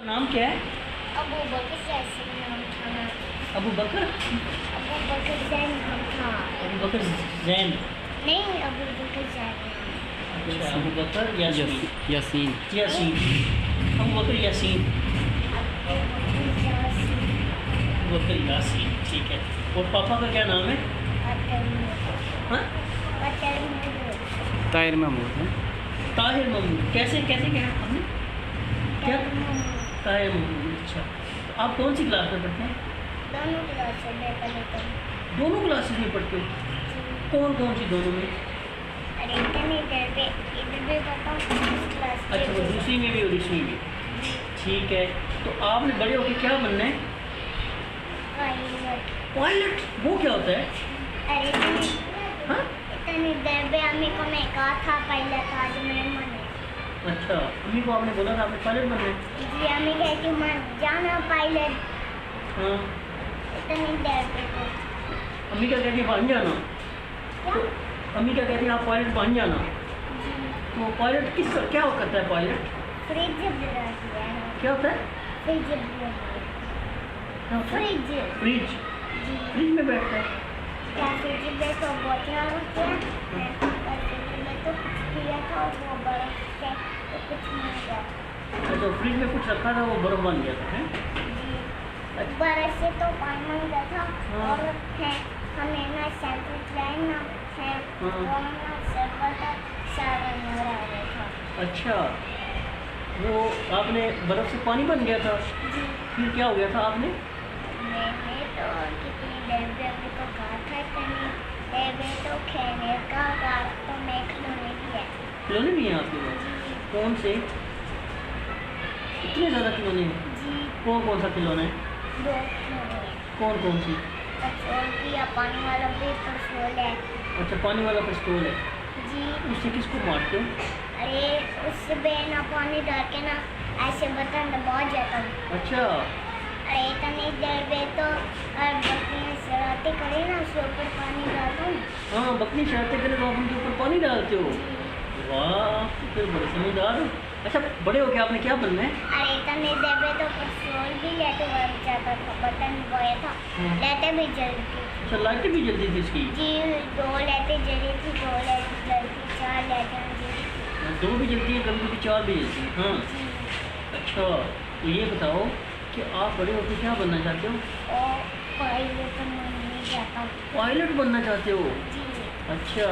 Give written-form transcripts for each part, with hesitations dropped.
नाम क्या है? अबू बकर जैसी नाम था ना। अबू बकर? अबू बकर जैन नाम था। अबू बकर जैन? नहीं, अबू बकर जैन। अच्छा, अबू बकर यासीन। यासीन यासीन, अबू बकर यासीन। अबू बकर यासीन, ठीक है। और पापा का क्या नाम है? हाँ? ताहिर महमूद है। ताहिर महमूद। कैसे कैसे क्या हमने क्या? ताहिर महमूद। अच्छा, तो आप कौन सी क्लास में पढ़ते हैं? दोनों क्लास में पढ़ते हैं। दोनों क्लासेस में पढ़ते हो? कौन कौन सी दोनों में? अरे इधर भी बताओ क्लास। अच्छा, वो दूसरी में भी और इसमें भी। ठीक है, तो आपने बड़े होकर क्या बनना है? पायलट। वो क्या होता है? अरे हाँ? इतनी देर में अम्मी को मैं कहा था पायलट आज मेरे मन में। अच्छा, अम्मी को आपने बोला था आपने पायलट बनना है? जी, अम्मी कहती मन जाना पायलट। हाँ। इतनी देर पे तो अम्मी क्या कहती है बन जाना? क्या? तो अम्मी क्या कहती है आप पायलट बन जाना? जी, तो पायलट किस क्या करता है पायलट? फ्रिज बुला दिया ना। क्या होता है? फ्रिज बुला दिया। क्या होता है? फ्रिज। फ्रिज। जी, फ्रिज में बैठता है? क्या फ्रिज में तो बोतल होती है। मैं फ्रिज में तो कुछ पिया था वो बर्फ से तो कुछ नहीं गया। अच्छा, फ्रिज में कुछ रखा था वो बर्फ बन गया था, हैं? जी, बर्फ से तो पानी बन गया था। हाँ। और है हमें ना सैंडविच लाए ना है हाँ। वो ना सर्वर का सारा नजर आ रहा था। अच्छा, वो आपने बर्फ से पानी बन गया था, जी, फिर क्या हो गया था आपने? मैंने तो कितनी देर में अभी को कहा था इतनी देर में तो खेलने का कहा तो मैं खिलौने किया। खिलौने भी हैं आपके पास? कौन से? इतने ज़्यादा खिलौने हैं? जी, कौन कौन सा खिलौना है? दो खिलौने। कौन कौन सी? पेट्रोल की या पानी वाला भी पेट्रोल है। अच्छा, पानी वाला पिस्तौल है। जी, उससे किसको मारते हो? अरे उसमें ना पानी डाल के ना ऐसे बटन दबा जाता हूँ। अच्छा। अरे इतनी देर में तो बकरियाँ शरारतें करें ना उसके ऊपर पानी डालता हूँ। हाँ, बकरी शरारतें करे तो आप उनके ऊपर पानी डालते हो? वाह, फिर बड़े समझदार हो। अच्छा, बड़े हो के आपने क्या बनना है? अरे इतनी देर में तो पेट्रोल भी लेते हुए जाता था, बटन दबाया था। हाँ। लेते भी जल्दी थी। अच्छा, लाइटें भी जलती थी इसकी? जी, दो लेते जल्दी थी, दो लेते जल्दी, चार लेते जल्दी थी। दो भी जलती है, कभी कभी चार भी जलती है। हाँ। जी, अच्छा, तो ये बताओ कि आप बड़े होकर क्या बनना चाहते हो? और पायलट तो मन नहीं जाता। पायलट बनना चाहते हो? जी, अच्छा,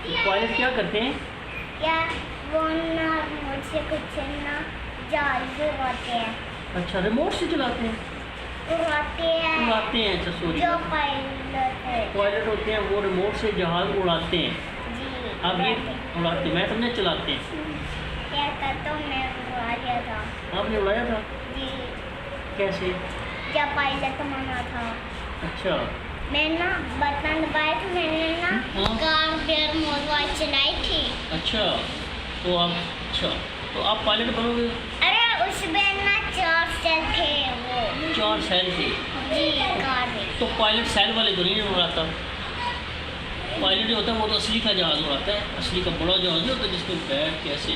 तो पायलट क्या करते हैं? क्या वो ना मुझसे कुछ ना जहाज उड़ाते हैं। अच्छा, रिमोट से चलाते हैं? उड़ाते हैं उड़ाते हैं, अच्छा सॉरी। जो पायलट है। पायलट होते हैं वो रिमोट से जहाज उड़ाते हैं। जी, आप ये उड़ाते, मैं समझे चलाते हैं। क्या करता हूँ मैं उड़ा दिया था। आपने उड़ाया था? जी, कैसे? जब पायलट बना था अच्छा। मैं ना बटन दबाए थे, मैंने ना हाँ। कार डेयर मोबाइल चलाई थी। अच्छा, तो आप पायलट बनोगे? अरे उसमें ना 4 सेल थे वो। 4 सेल थे? जी, कार में। तो पायलट सेल वाले तो नहीं उड़ाता? पायलट जो होता है वो तो असली का जहाज उड़ाता है, असली का बड़ा जहाज नहीं होता जिसमें बैठ के ऐसे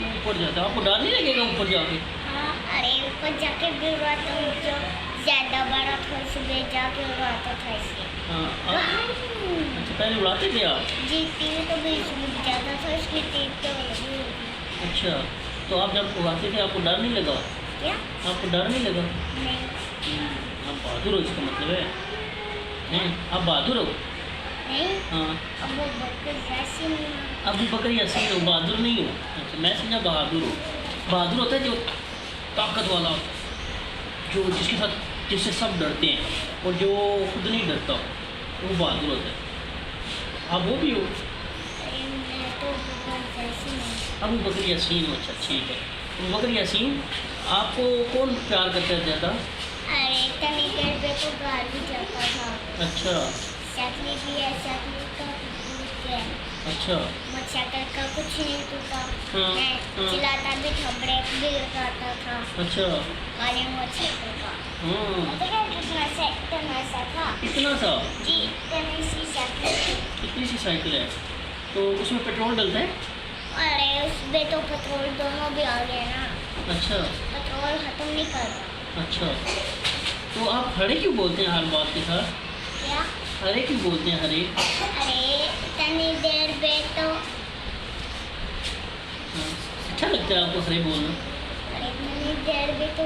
ऊपर जाता है। आपको डर नहीं लगेगा ऊपर जाके? हाँ, अरे ऊपर जाके भी उड़ाता हूँ, जो ज़्यादा बड़ा था उसमें जाके उड़ाता था इसे। हाँ। अच्छा, पहले उड़ाते थे आप? जी, तीर तो बीच में ज़्यादा था इसलिए तीर तो लगी हुई। अच्छा, तो आप जब उड़ाते थे आपको डर नहीं लगा? क्या? आपको डर नहीं लगा? नहीं, आप बहादुर हो, इसका मतलब है। हैं? आप बहादुर हो? नहीं, हाँ। अबू बकर जैसी नहीं। अबू बकर यासीन हो, बहादुर नहीं हो? अच्छा, मैं समझा बहादुर हो। बहादुर होता है जो ताकत वाला, जो जिससे सब डरते हैं और जो खुद नहीं डरता, वो बहादुर होता है। आप वो भी हो? अरे मैं तो अबू बकर जैसी नहीं। अबू बकर यासीन हो, अच्छा ठीक है। अबू बकर यासीन, आपको कौन प्यार करता है ज़्यादा? अरे इतनी देर पे तो घर भी जाता था। अच्छा। शक्ल भी है, शक्ल का कुछ है। अच्छा। मोटरसाइकिल का कुछ नहीं टूटा। हाँ, मैं हाँ। चलाता भी था, ब्रेक भी लगाता था। अच्छा। वाले मोटरसाइकिल का हाँ, पता है कितना सा था? इतना सा? जी, इतनी सी साइकिल थी। इतनी सी साइकिल है तो उसमें पेट्रोल डलता है? अरे उसमें तो पेट्रोल दोनों भी आ गए ना। अच्छा पेट्रोल खत्म नहीं कर रहा। अच्छा, तो आप हरे क्यों बोलते हैं हर बात के साथ? क्या? हरे क्यों बोलते हैं हरे? अरे इतनी देर में तो हाँ, अच्छा लगता है आपको हरे बोलना? अरे इतनी देर में तो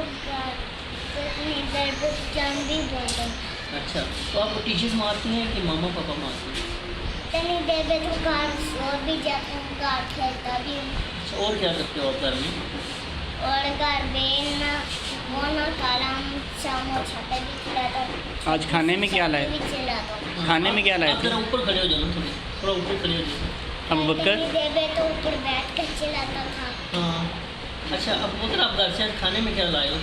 इतनी देर में जान भी बोलते हैं। अच्छा, तो आपको टीचर्स मारती हैं कि मामा पापा मारते हैं? इतनी देर में तो कार सो भी जाता हूँ, कार खेलता भी हूँ। अच्छा, और क्या करते हो आप घर में? और घर में ना फोन और कलम समोसा पे भी खिलाता हूँ। आज खाने में क्या लाए? भी खिलाता हूँ। खाने में क्या लाए आप थे? जरा ऊपर खड़े हो जाओ ना, थोड़ा ऊपर खड़े हो जाओ। अबू बकर? इतनी देर में तो ऊपर बैठ कर चिल्लाता था। हाँ, अच्छा, अब बकर आप घर से आज खाने में क्या लाए हो?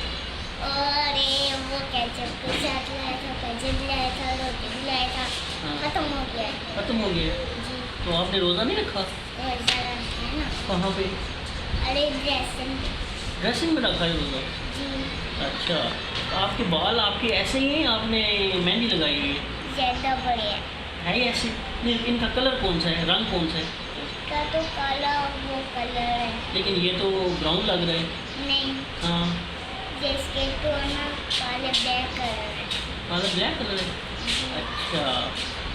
और ये वो केचप के साथ लाया था, केचप भी लाया था, रोटी भी लाया था। हाँ। खत्म हो गया। खत्म हो गया? जी, तो आपने रोज़ा नहीं रखा? और ज़रा है ना। कहाँ पे? अरे ड्रेसिंग। ड्रेसिंग में रखा है रोज़ा? जी, अच्छा, तो आपके बाल आपके ऐसे ही हैं, आपने मेहंदी लगाई हुई है? ज़्यादा बढ़िया। है ही ऐसे? नहीं, इनका कलर कौन सा है, रंग कौन सा है? इसका तो काला वो कलर है। लेकिन ये तो ब्राउन लग रहा है। नहीं, हाँ, जिसके तो ना काले ब्लैक कलर है। काला ब्लैक कलर है। अच्छा,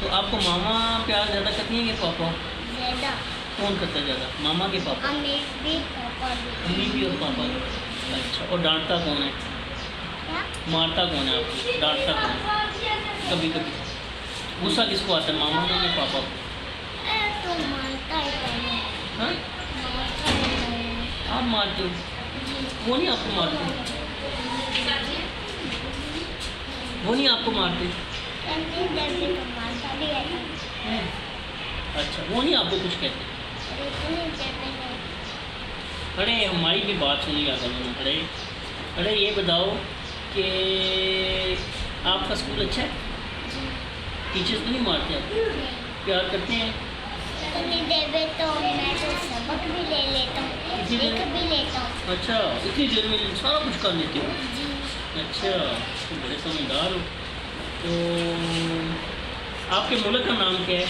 तो आपको मामा प्यार ज़्यादा करती हैं कि पापा? ज़्यादा। कौन करता है ज़्यादा, मामा के पापा? अमीर भी, पापा भी। मम्मी भी और पापा भी? अच्छा, और डांटता कौन है, क्या? मारता कौन है आपको, डांटता कौन है? कभी कभी गुस्सा किसको आता है, मामा को या पापा को? तो मानता ही नहीं। हाँ, मानता ही नहीं। आप मारते हो? जी, वो नहीं आपको मारते? वो नहीं आपको मारते? इतनी देर में तो मानता भी है। हैं? अच्छा, वो नहीं आपको कुछ कहते? और इतनी देर में नहीं। अरे हमारी भी बात सुनिएगा करो। अरे अरे ये बताओ कि आपका स्कूल अच्छा है? जी, टीचर्स तो नहीं मारते आपको? नहीं। प्यार करते हैं? इतनी देर में तो मैं तो सबक भी ले लेता हूँ, इतनी देर- लिख भी लेता हूँ। अच्छा, इतनी देर में सारा कुछ कर लेते हो? जी, अच्छा, तो बड़े समझदार हो। तो आपके मुल्क का नाम क्या है?